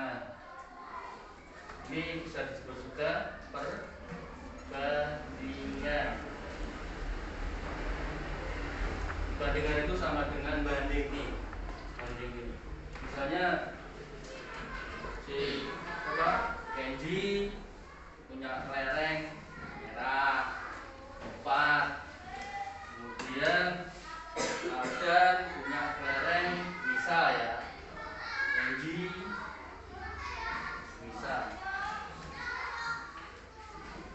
Nah, ini bisa disebut juga perbandingan. Perbandingan itu sama dengan banding nih. Banding ini. Misalnya si Kenji punya kelereng merah 4, kemudian Aldan punya kelereng misal ya Kenji misal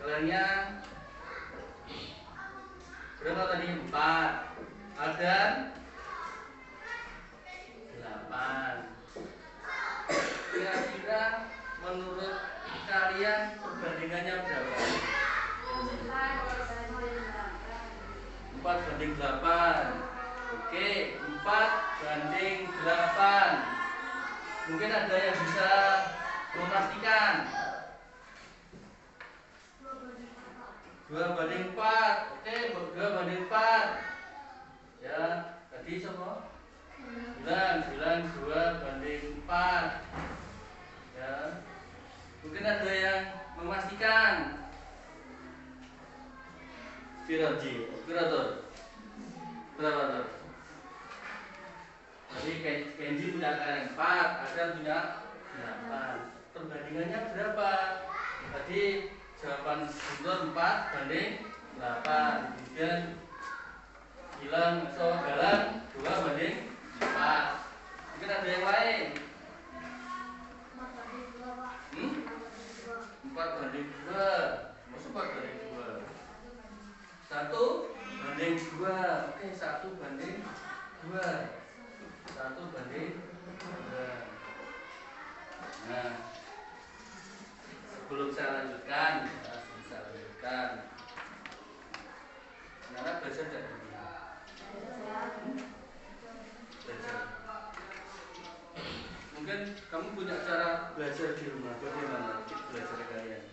kelerengnya berapa tadi? 4, Aldan 8. Kira-kira menurut kalian perbandingannya berapa? 4:8. Oke, 4:8. Mungkin ada yang bisa memastikan 2:4. Oke, 2:4. Ya, tadi semua 9 2:4. Ya. Mungkin ada yang memastikan. Firaji, operator. Berapa tuh? Jadi Kenji punya kelereng 4, ada punya 8. Perbandingannya berapa? Tadi jawaban Guntur 4:8. Kemudian bilang Galang 2:4. Mungkin ada yang lain. 4:2. Maksud 4:2. 1:2. Oke, 1:2. 1:2. Nah, sebelum saya lanjutkan, Nana belajar dari mana? Belajar. Mungkin kamu punya cara belajar di rumah. Bagaimana belajar kalian?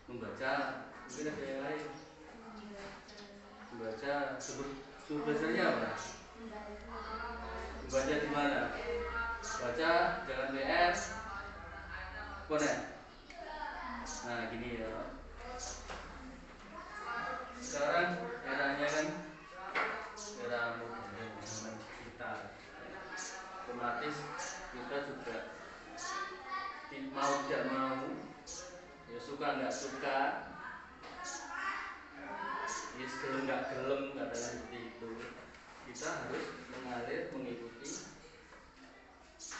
Membaca. Mungkin ada yang lain. Membaca. Sumber belajarnya apa? Membaca di mana? Baca, jangan PS. Konek. Nah, gini ya. Sekarang eranya kan era modern digital. Otomatis kita juga mau tidak mau, ya suka nggak suka, ya gelem nggak gelem, katakan seperti itu. Kita harus mengalir mengikuti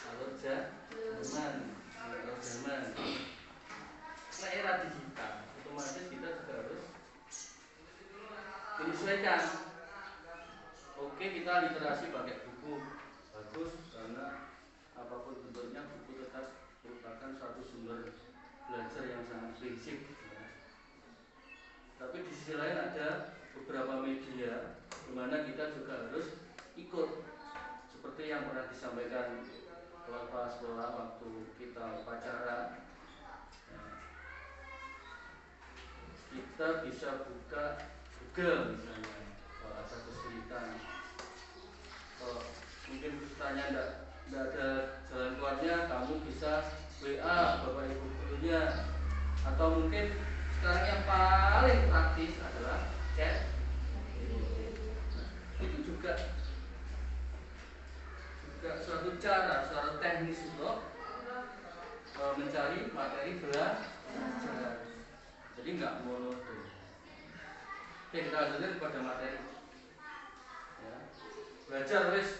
alur zaman. Nah, era digital, otomatis kita juga harus menyesuaikan. Oke, kita literasi pakai buku bagus karena apapun bentuknya buku tetap merupakan suatu sumber belajar yang sangat prinsip. Tapi di sisi lain ada beberapa media di mana kita juga harus ikut, seperti yang pernah disampaikan kepala sekolah waktu kita upacara. Kita bisa buka Google misalnya, kalau ada kesulitan. Kalau mungkin kesulitannya tidak ada jalan keluarnya, kamu bisa WA Bapak Ibu gurunya. Atau mungkin sekarang yang paling praktis adalah chat. Itu juga suatu cara, suatu teknis untuk mencari materi belajar. Jadi nggak monoton. Oke, kita lanjutkan pada materi. Ya. Belajar wis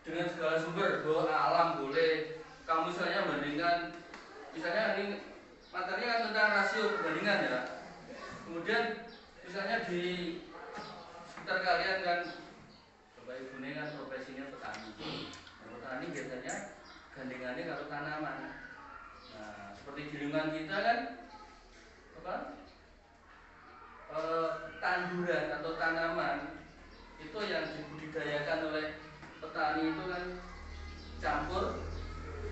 dengan segala sumber, bahwa alam boleh. Kamu misalnya bandingkan, misalnya ini materinya kan tentang rasio perbandingan ya. Kemudian misalnya di sekitar kalian kan, Bapak Ibu ini kan profesinya petani. Nah, petani biasanya gandengannya kalau tanaman. Nah, seperti di lingkungan kita kan apa? Tanduran atau tanaman itu yang dibudidayakan oleh petani itu kan campur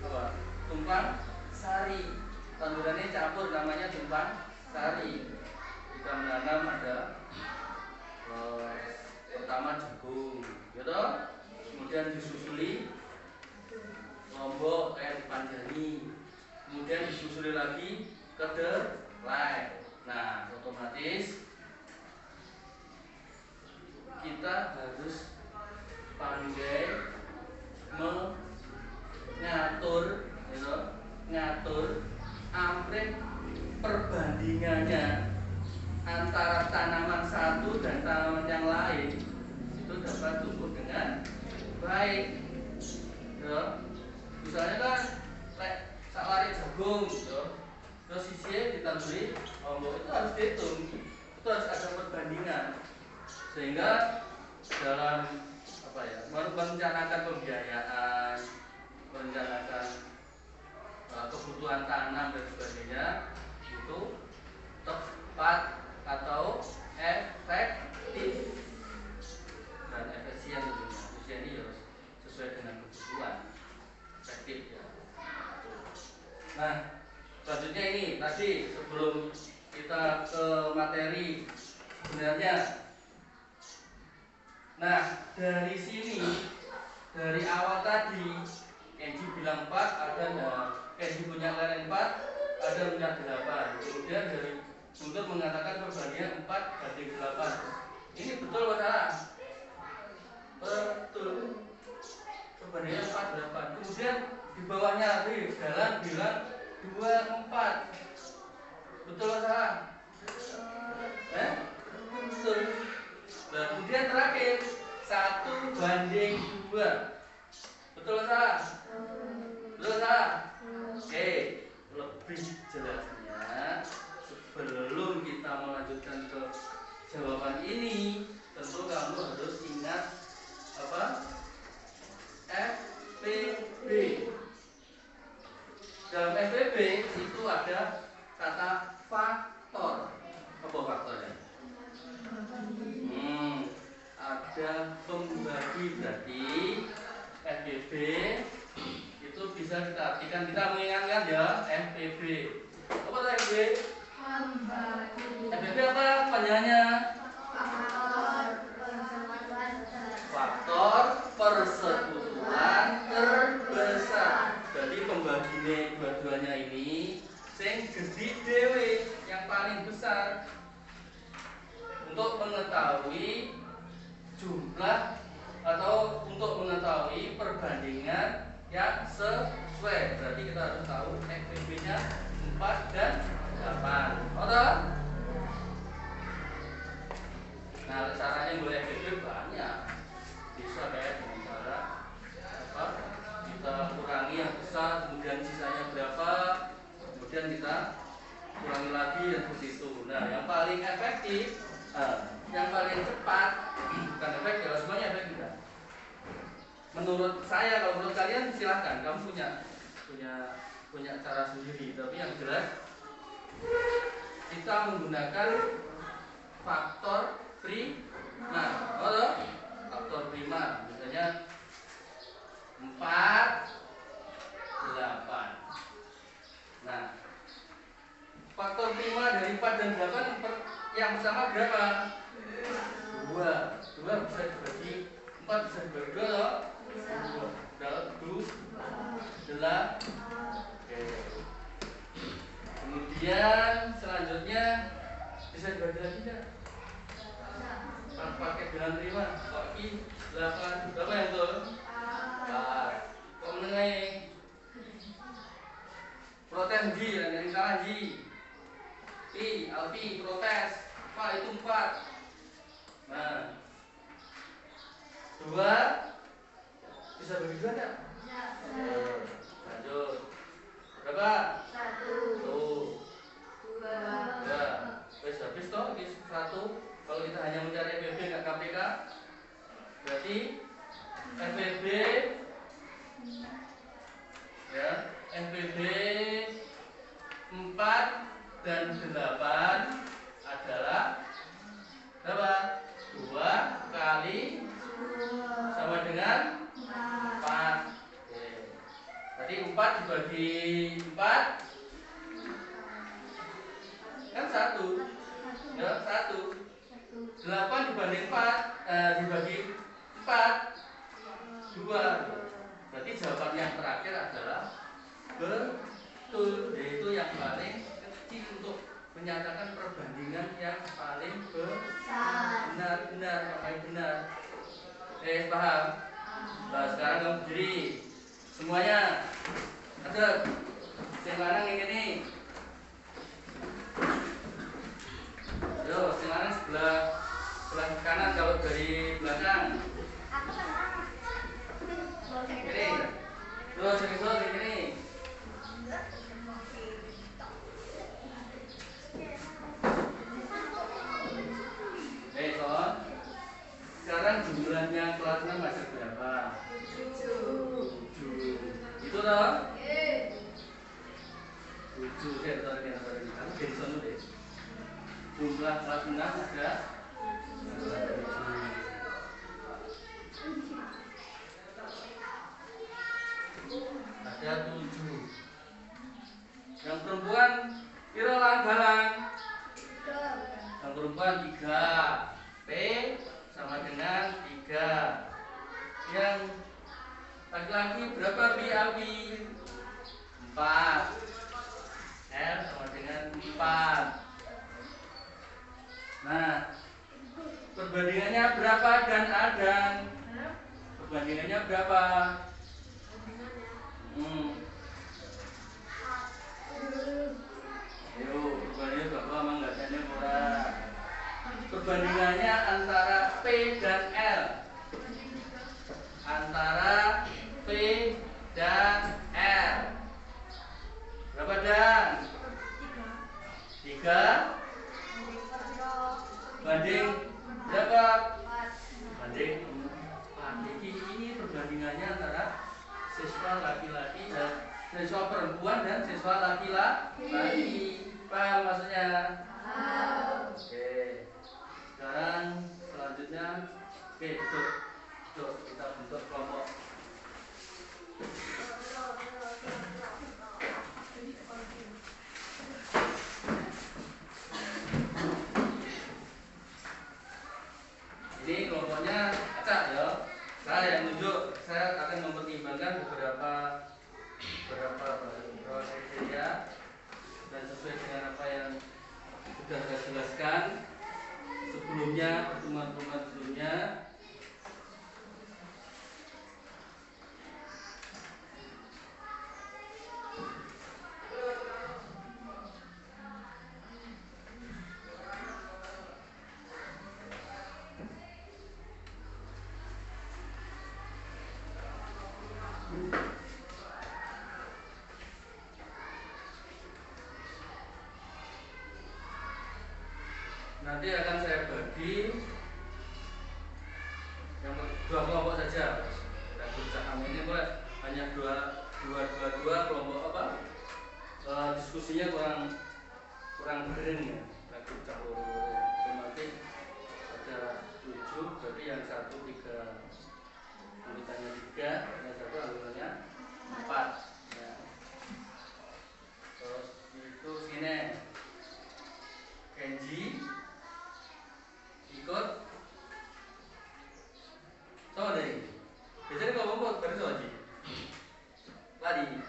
apa? Tumpang sari. Tandurannya campur, namanya tumpang sari. Kita menanam ada pertama jagung, gitu. Kemudian disusuli Lombok kayak dipanjani, kemudian disusuri lagi kedelai. Nah, otomatis kita harus pandai mengatur, gitu, ngatur ampleng perbandingannya antara tanaman satu dan tanaman yang lain itu dapat tumbuh dengan baik. Ya. Misalnya kan sak lari jagung, gitu. Terus sisinya ditamburi lombok, itu harus dihitung, itu harus ada perbandingan sehingga dalam apa ya, merencanakan pembiayaan, merencanakan kebutuhan tanam dan sebagainya itu tepat atau efektif dan efisien tentunya. Efisien ini harus sesuai dengan kebutuhan, efektif ya. Nah, selanjutnya ini tadi sebelum kita ke materi sebenarnya. Nah, dari sini dari awal tadi Kenji bilang 4, ada Kenji punya nilai 4, ada punya 8. Kemudian dari Guntur mengatakan perbandingan 4/8. Ini betul atau salah? Betul. Perbandingan 4/8. Kemudian di bawahnya lagi Dalan bilang 2/4. Betul atau salah? Betul. Dan kemudian terakhir 1/2. Betul atau salah? Betul atau salah? Oke, lebih jelasnya sebelum kita melanjutkan ke jawaban ini, tentu kamu harus ingat apa? FPB. Dalam FPB itu ada kata faktor. Apa faktornya? Ada pembagi, berarti FPB itu bisa kita artikan, kita mengingatkan ya, FPB. Apa itu FPB? FPB apa panjangannya? Faktor persekutuan terbesar. Jadi pembaginya dua-duanya ini sing gede dewe, yang paling besar, untuk mengetahui jumlah atau untuk mengetahui perbandingan yang sesuai. Berarti kita harus tahu FPB-nya 4 dan 8. Oke? Nah, caranya boleh FPB banyak. Bisa kayak dengan cara apa? Kita kurangi yang besar, kemudian sisanya berapa, kemudian kita kurangi lagi dan seperti itu. Nah, yang paling efektif, yang paling cepat, bukan efektif, semuanya efektif. Menurut saya, kalau menurut kalian silahkan, kamu punya cara sendiri. Tapi yang jelas kita menggunakan faktor prima. Faktor prima, misalnya 4, 8. Nah, faktor prima dari 4 dan 8 yang pertama berapa? 2. 2 bisa dibagi 4, bisa dibagi 2 loh. 2 8. Oke. Kemudian selanjutnya bisa dibagi lagi enggak? Pakai bilangan prima. Bagi 8. Berapa yang betul? 4. Kok menengah? Protes Ji, yang salah Ji. Alfi protes. Pak itu 4. Nah, 2 bisa bagi 2 enggak? Lanjut. Berapa? 1. 2. Wes habis toh, 1. Kalau kita hanya mencari FPB enggak KPK, berarti FPB ya, FPB 4 dan 8 adalah berapa? 2 kali sama dengan 4. Oke. Tadi 4 dibagi 4 kan 1. Ya, 1. 8 dibanding 4 dibagi 4 2. Berarti jawaban yang terakhir adalah betul, yaitu yang paling kecil untuk menyatakan perbandingan yang paling benar, yang paling benar. Paham? Nah, sekarang kamu berdiri semuanya. Ada sing lanang yang ini. Yo, sing lanang sebelah kanan kalau dari belakang. Ini. Terus yang itu ini. Son. Sekarang jumlahnya kelas 6 masih berapa? 7. Itu toh? 7. Kamu jadi sono deh. Jumlah kelas 6 ada 7. Yang perempuan piro balang? Yang perempuan 3. P sama dengan 3. Yang laki-laki berapa Awi? 4. L sama dengan 4. Nah, perbandingannya berapa dan Adan? Perbandingannya berapa? Ayo, perbandingannya berapa? Manggatanya murah. Perbandingannya antara P dan L. Antara P dan L. Berapa Dan? 3 banding berapa? Banding 4. Ini perbandingannya antara siswa laki-laki dan siswa perempuan dan siswa laki-laki. Paham maksudnya? Oke. Sekarang selanjutnya, betul. Kita bentuk kelompok. Ini kelompoknya acak ya. Saya yang tunjuk, saya akan mempertimbangkan beberapa kriteria dan sesuai dengan apa yang sudah saya jelaskan sebelumnya, pertemuan-pertemuan sebelumnya. Nanti akan saya bagi yang 2 kelompok saja. Dan berusaha ini boleh hanya dua kelompok apa? Diskusinya kurang keren ya. Takut campur otomatis ada 7, berarti yang 1 3 anggotanya 3, yang 1 anggotanya 4. Ya. Terus itu sini Kenji ikut sama deh. Biasanya kalau mau baru sama sih. Lari.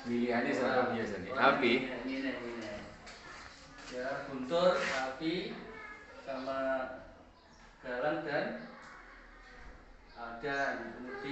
Pilihannya sama biasanya. Api. Ini. Ya, Guntur, Api, sama Galang dan Adan. Kemudian